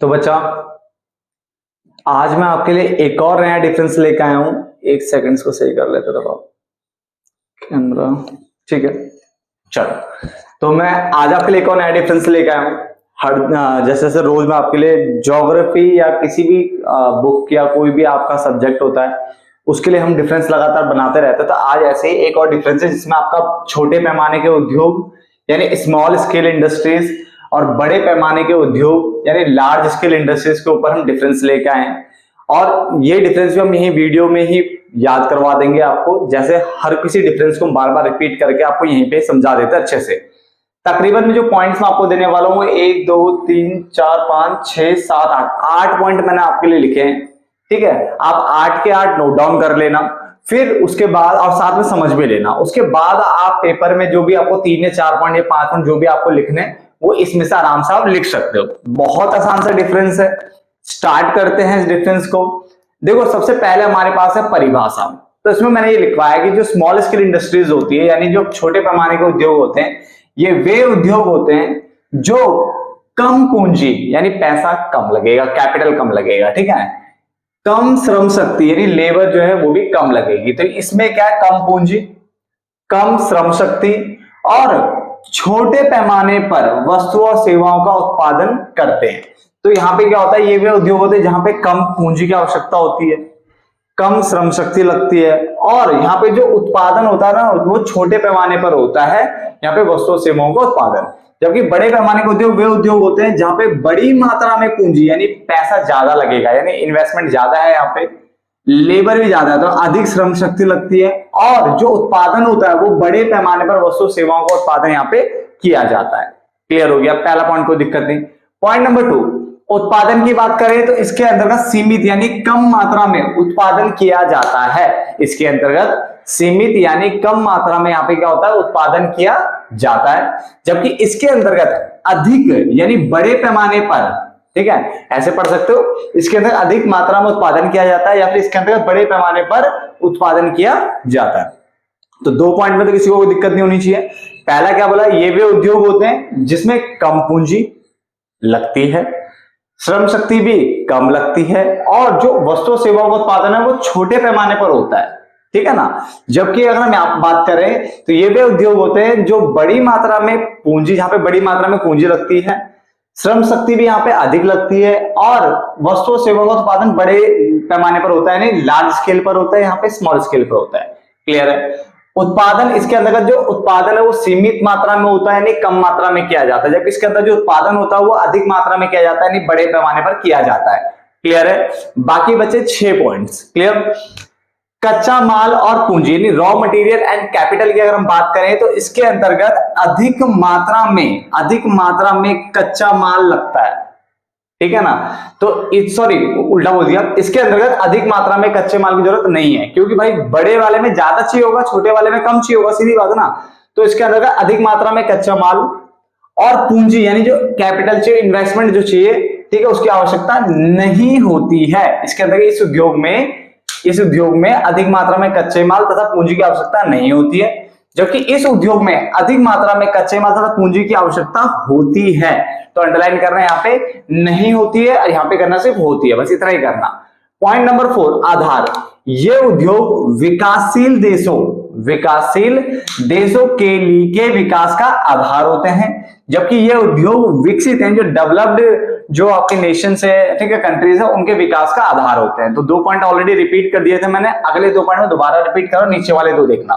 तो बच्चा, आज मैं आपके लिए एक और नया डिफरेंस लेकर आया हूं। एक सेकंड्स को सही कर लेते दबाओ कैमरा। ठीक है, चलो। तो मैं आज आपके लिए एक और नया डिफरेंस लेकर आया हूं। जैसे जैसे रोज मैं आपके लिए ज्योग्राफी या किसी भी बुक या कोई भी आपका सब्जेक्ट होता है उसके लिए हम डिफरेंस लगातार बनाते रहते हैं। तो आज ऐसे ही एक और डिफरेंस है जिसमें आपका छोटे पैमाने के उद्योग यानी स्मॉल स्केल इंडस्ट्रीज और बड़े पैमाने के उद्योग यानी लार्ज स्केल इंडस्ट्रीज के ऊपर हम डिफरेंस लेके आए हैं। और ये डिफरेंस भी हम यही वीडियो में ही याद करवा देंगे आपको। जैसे हर किसी डिफरेंस को बार बार रिपीट करके आपको यहीं पे समझा देते हैं अच्छे से। तकरीबन में जो पॉइंट्स मैं आपको देने वाला हूँ 1 2 3 4 5 6 7 8 पॉइंट मैंने आपके लिए लिखे हैं। ठीक है, आप 8 के 8 नोट डाउन कर लेना, फिर उसके बाद और साथ में समझ भी लेना। उसके बाद आप पेपर में जो भी आपको 3 या 4 पॉइंट या 5 पॉइंट जो भी आपको लिखने वो इसमें से आराम से आप लिख सकते हो। बहुत आसान सा डिफरेंस है। स्टार्ट करते हैं इस डिफरेंस को। देखो, सबसे पहले हमारे पास है परिभाषा। तो इसमें मैंने ये लिखवाया कि जो स्मॉल स्केल इंडस्ट्रीज होती है यानी जो छोटे पैमाने के उद्योग होते हैं, ये वे उद्योग होते हैं जो कम पूंजी यानी पैसा कम लगेगा, कैपिटल कम लगेगा। ठीक है, कम श्रम शक्ति यानी लेबर जो है वो भी कम लगेगी। तो इसमें क्या है, कम पूंजी, कम श्रम शक्ति और छोटे पैमाने पर वस्तुओं और सेवाओं का उत्पादन करते हैं। तो यहाँ पे क्या होता है, ये वे उद्योग होते हैं जहां पे कम पूंजी की आवश्यकता होती है, कम श्रम शक्ति लगती है और यहाँ पे जो उत्पादन होता है ना वो छोटे पैमाने पर होता है, यहाँ पे वस्तुओं सेवाओं का उत्पादन। जबकि बड़े पैमाने के उद्योग वे उद्योग होते हैं जहां पे बड़ी मात्रा में पूंजी यानी पैसा ज्यादा लगेगा, यानी इन्वेस्टमेंट ज्यादा है, यहाँ पे लेबर भी ज्यादा है तो अधिक श्रम शक्ति लगती है और जो उत्पादन होता है वो बड़े पैमाने पर वस्तु सेवाओं का उत्पादन यहाँ पे किया जाता है। क्लियर हो गया? पहला पॉइंट, कोई दिक्कत नहीं। पॉइंट नंबर 2, उत्पादन की बात करें तो इसके अंतर्गत सीमित यानी कम मात्रा में उत्पादन किया जाता है। इसके अंतर्गत सीमित यानी कम मात्रा में यहाँ पे क्या होता है, उत्पादन किया जाता है। जबकि इसके अंतर्गत अधिक यानी बड़े पैमाने पर, ठीक है, ऐसे पढ़ सकते हो, इसके अंदर अधिक मात्रा में उत्पादन किया जाता है या फिर इसके अंतर्गत बड़े पैमाने पर उत्पादन किया जाता है। तो 2 पॉइंट में तो किसी को कोई दिक्कत नहीं होनी चाहिए। पहला क्या बोला, ये वे उद्योग होते हैं जिसमें कम पूंजी लगती है, श्रम शक्ति भी कम लगती है और जो वस्तु सेवाओं का उत्पादन है वो छोटे पैमाने पर होता है। ठीक है ना? जबकि अगर हम आप बात करें तो ये वे उद्योग होते हैं जो बड़ी मात्रा में पूंजी, जहां पे बड़ी मात्रा में पूंजी लगती है, श्रम शक्ति भी यहाँ पे अधिक लगती है और वस्तु सेवाओं का उत्पादन बड़े पैमाने पर होता है, यानी लार्ज स्केल पर होता है, यहाँ पे स्मॉल स्केल पर होता है। क्लियर है? उत्पादन, इसके अंतर्गत जो उत्पादन है वो सीमित मात्रा में होता है यानी कम मात्रा में किया जाता है, जबकि इसके अंदर जो उत्पादन होता है वो अधिक मात्रा में किया जाता है यानी बड़े पैमाने पर किया जाता है। क्लियर है? बाकी बचे 6 पॉइंट्स। क्लियर? कच्चा माल और पूंजी यानी रॉ मटेरियल एंड कैपिटल की अगर हम बात करें तो इसके अंतर्गत अधिक मात्रा में कच्चा माल लगता है। ठीक है ना? तो सॉरी, उल्टा बोल दिया, इसके अंतर्गत अधिक मात्रा में कच्चे माल की जरूरत नहीं है, क्योंकि भाई बड़े वाले में ज्यादा चाहिए होगा, छोटे वाले में कम चाहिए होगा, सीधी बात है ना। तो इसके अंतर्गत अधिक मात्रा में कच्चा माल और पूंजी यानी जो कैपिटल चाहिए, इन्वेस्टमेंट जो चाहिए, ठीक है, उसकी आवश्यकता नहीं होती है। इसके अंतर्गत इस उद्योग में अधिक मात्रा में कच्चे माल तथा पूंजी की आवश्यकता नहीं होती है, जबकि इस उद्योग में अधिक मात्रा में कच्चे माल तथा पूंजी की आवश्यकता होती है। तो अंडरलाइन करना, यहाँ पे नहीं होती है और यहाँ पे करना सिर्फ होती है, बस इतना ही करना। पॉइंट नंबर 4, आधार। ये उद्योग विकासशील देशों के विकास का आधार होते हैं, जबकि ये उद्योग विकसित हैं, जो डेवलप्ड जो आपके नेशन है, ठीक है, कंट्रीज है, उनके विकास का आधार होते हैं। तो 2 पॉइंट ऑलरेडी रिपीट कर दिए थे मैंने, अगले 2 पॉइंट में दोबारा रिपीट करो, नीचे वाले 2 देखना।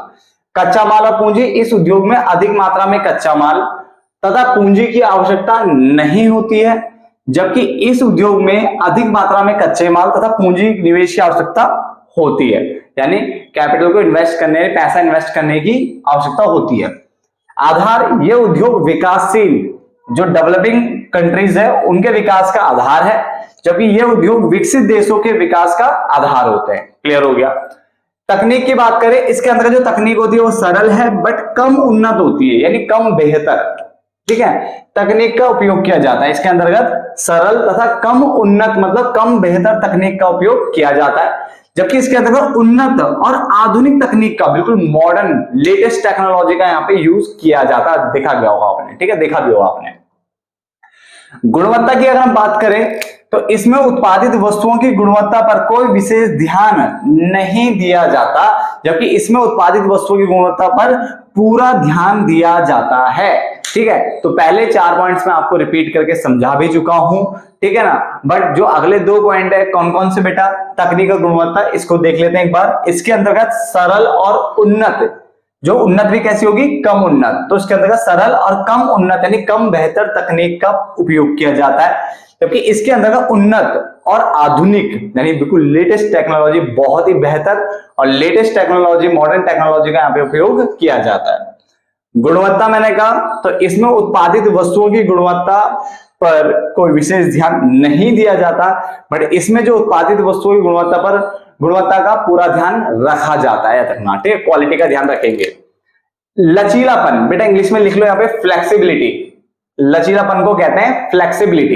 कच्चा माल और पूंजी, इस उद्योग में अधिक मात्रा में कच्चा माल तथा पूंजी की आवश्यकता नहीं होती है, जबकि इस उद्योग में अधिक मात्रा में कच्चे माल तथा पूंजी निवेश की आवश्यकता होती है, यानी कैपिटल को इन्वेस्ट करने, पैसा इन्वेस्ट करने की आवश्यकता होती है। आधार, ये उद्योग विकासशील जो डेवलपिंग कंट्रीज है उनके विकास का आधार है, जबकि ये उद्योग विकसित देशों के विकास का आधार होते हैं। क्लियर हो गया? तकनीक की बात करें, इसके अंदर जो तकनीक होती है वो सरल है बट कम उन्नत होती है, यानी कम बेहतर। ठीक है, तकनीक का उपयोग किया जाता है, इसके अंतर्गत सरल तथा कम उन्नत मतलब कम बेहतर तकनीक का उपयोग किया जाता है, जबकि इसके अंतर्गत उन्नत और आधुनिक तकनीक का, बिल्कुल मॉडर्न लेटेस्ट टेक्नोलॉजी का यहाँ पे यूज किया जाता है। देखा गया होगा आपने, ठीक है, देखा भी होगा आपने। गुणवत्ता की अगर हम बात करें तो इसमें उत्पादित वस्तुओं की गुणवत्ता पर कोई विशेष ध्यान नहीं दिया जाता, जबकि इसमें उत्पादित वस्तुओं की गुणवत्ता पर पूरा ध्यान दिया जाता है। ठीक है, तो पहले 4 पॉइंट्स में आपको रिपीट करके समझा भी चुका हूं, ठीक है ना। बट जो अगले 2 पॉइंट है कौन कौन से बेटा, तकनीक और गुणवत्ता, इसको देख लेते हैं एक बार। इसके अंतर्गत सरल और उन्नत, जो उन्नत भी कैसी होगी, कम उन्नत, तो इसके अंतर्गत सरल और कम उन्नत यानी कम बेहतर तकनीक का उपयोग किया जाता है, जबकि इसके अंतर्गत उन्नत और आधुनिक यानी बिल्कुल लेटेस्ट टेक्नोलॉजी, बहुत ही बेहतर और लेटेस्ट टेक्नोलॉजी, मॉडर्न टेक्नोलॉजी का यहाँ पे उपयोग किया जाता है। गुणवत्ता मैंने कहा तो इसमें उत्पादित वस्तुओं की गुणवत्ता पर कोई विशेष ध्यान नहीं दिया जाता, बट इसमें जो उत्पादित वस्तुओं की गुणवत्ता पर गुणवत्ता का पूरा ध्यान रखा जाता है, ठीक है, क्वालिटी का ध्यान रखेंगे। लचीलापन, बेटा इंग्लिश में लिख लो यहाँ पे फ्लेक्सिबिलिटी, लचीलापन को कहते हैं फ्लेक्सिबिलिटी,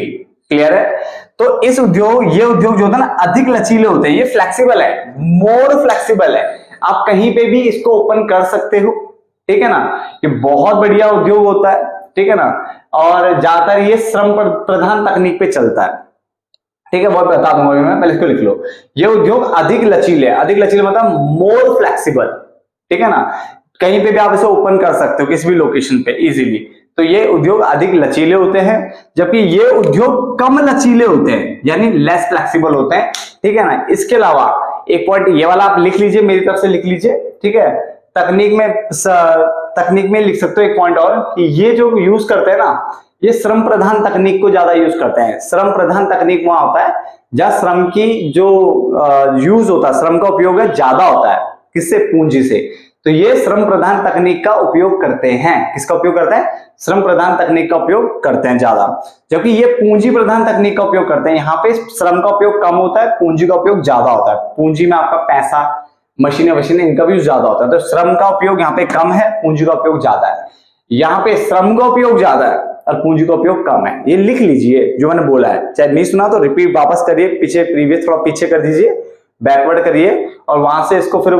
क्लियर है। तो इस उद्योग, ये उद्योग जो होता है ना अधिक लचीले होते हैं, ये फ्लेक्सिबल है, मोर फ्लेक्सिबल है, आप कहीं पे भी इसको ओपन कर सकते हो, ठीक है ना। ये बहुत बढ़िया उद्योग होता है, ठीक है ना, और ज्यादातर ये श्रम प्रधान तकनीक पे चलता है, ठीक है, बहुत बता दूंगा मैं, पहले इसको लिख लो। ये उद्योग अधिक लचीले है, अधिक लचीले मतलब मोर फ्लेक्सिबल, ठीक है ना, कहीं पे भी आप इसे ओपन कर सकते हो किसी भी लोकेशन पे इजीली। तो ये उद्योग अधिक लचीले होते हैं, जबकि ये उद्योग कम लचीले होते हैं यानी लेस फ्लेक्सिबल होते हैं, ठीक है ना। इसके अलावा एक पॉइंट ये वाला आप लिख लीजिए, मेरी तरफ से लिख लीजिए, ठीक है। तकनीक में लिख सकते हो एक पॉइंट और कि ये जो यूज करते हैं ना, ये श्रम प्रधान तकनीक को ज्यादा यूज करते हैं। श्रम प्रधान तकनीक वहां होता है जहां श्रम की जो यूज होता है, श्रम का उपयोग है ज्यादा होता है, किससे, पूंजी से। तो ये श्रम प्रधान तकनीक का उपयोग करते हैं, किसका उपयोग करते हैं, श्रम प्रधान तकनीक का उपयोग करते हैं ज्यादा, जबकि ये पूंजी प्रधान तकनीक का उपयोग करते हैं। यहाँ पे श्रम का उपयोग कम होता है, पूंजी का उपयोग ज्यादा होता है। पूंजी में आपका पैसा, मशीनें वशीनें, इनका भी ज्यादा होता है। तो श्रम का उपयोग यहाँ पे कम है, पूंजी का उपयोग ज्यादा है। यहाँ पे श्रम का उपयोग ज्यादा है और पूंजी का उपयोग कम है, ये लिख लीजिए जो मैंने बोला है। चाहे नहीं सुना तो रिपीट वापस करिए, पीछे प्रीवियस थोड़ा पीछे कर दीजिए, बैकवर्ड करिए और वहां से इसको फिर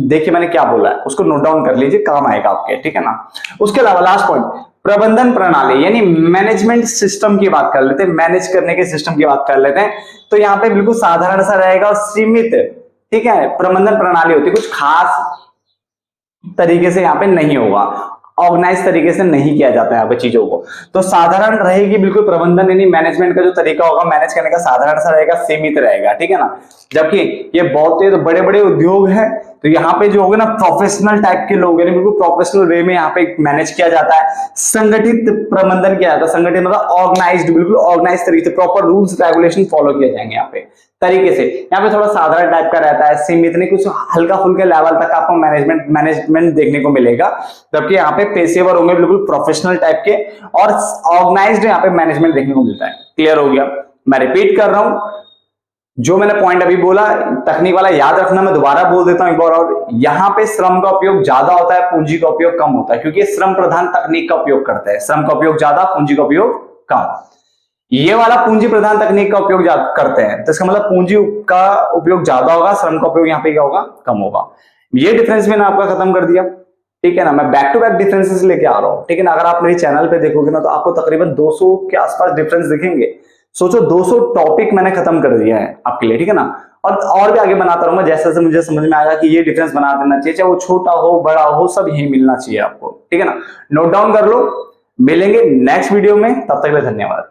देखिए मैंने क्या बोला है, उसको नोट डाउन कर लीजिए, काम आएगा आपके, ठीक है ना। उसके अलावा लास्ट पॉइंट, प्रबंधन प्रणाली यानी मैनेजमेंट सिस्टम की बात कर लेते हैं, मैनेज करने के सिस्टम की बात कर लेते हैं। तो यहाँ पे बिल्कुल साधारण सा रहेगा और सीमित, ठीक है, प्रबंधन प्रणाली होती है, कुछ खास तरीके से यहाँ पे नहीं होगा, ऑर्गेनाइज तरीके से नहीं किया जाता है यहाँ पे चीजों को। तो साधारण रहेगी बिल्कुल, प्रबंधन यानी मैनेजमेंट का जो तरीका होगा मैनेज करने का साधारण सा रहेगा, सीमित रहेगा, ठीक है ना। जबकि ये बहुत ही बड़े बड़े उद्योग हैं, तो यहाँ पे जो होगा ना प्रोफेशनल टाइप के लोग, यानी बिल्कुल प्रोफेशनल वे में यहाँ पे मैनेज किया जाता है, संगठित प्रबंधन किया जाता है। संगठित मतलब ऑर्गेनाइज्ड, बिल्कुल ऑर्गेनाइज तरीके से, प्रॉपर रूल्स रेगुलेशन फॉलो किए जाएंगे यहाँ पे तरीके से। यहाँ पे थोड़ा साधारण टाइप का रहता है, सीमित नहीं, कुछ हल्का फुल्के लेवल तक आपको मैनेजमेंट देखने को मिलेगा, जबकि यहाँ पे पेशेवर होंगे बिल्कुल प्रोफेशनल टाइप के, और ऑर्गेनाइज्ड यहाँ पे मैनेजमेंट देखने को मिलता है। क्लियर हो गया, मैं रिपीट कर रहा हूं जो मैंने पॉइंट अभी बोला, तकनीक वाला याद रखना, मैं दोबारा बोल देता हूं एक बार और। यहाँ पे श्रम का उपयोग ज्यादा होता है, पूंजी का उपयोग कम होता है, क्योंकि श्रम प्रधान तकनीक का उपयोग करते हैं, श्रम का उपयोग ज्यादा, पूंजी का उपयोग कम। ये वाला पूंजी प्रधान तकनीक का उपयोग करते हैं, तो इसका मतलब पूंजी का उपयोग ज्यादा होगा, श्रम का उपयोग यहाँ पे क्या होगा, कम होगा। ये डिफरेंस मैंने आपका खत्म कर दिया, ठीक है ना। मैं बैक टू बैक डिफरेंसेस लेके आ रहा हूँ, ठीक है ना। अगर आप मेरे चैनल पे देखोगे ना तो आपको तकरीबन 200 के आसपास डिफरेंस दिखेंगे। सोचो 200 टॉपिक मैंने खत्म कर दिया है आपके लिए, ठीक है ना। और भी आगे बनाता रहूंगा, जैसे जैसे मुझे समझ में आएगा कि ये डिफरेंस बना देना चाहिए, चाहे वो छोटा हो बड़ा हो, सब यही मिलना चाहिए आपको, ठीक है ना। नोट डाउन कर लो, मिलेंगे नेक्स्ट वीडियो में, तब तक के लिए धन्यवाद।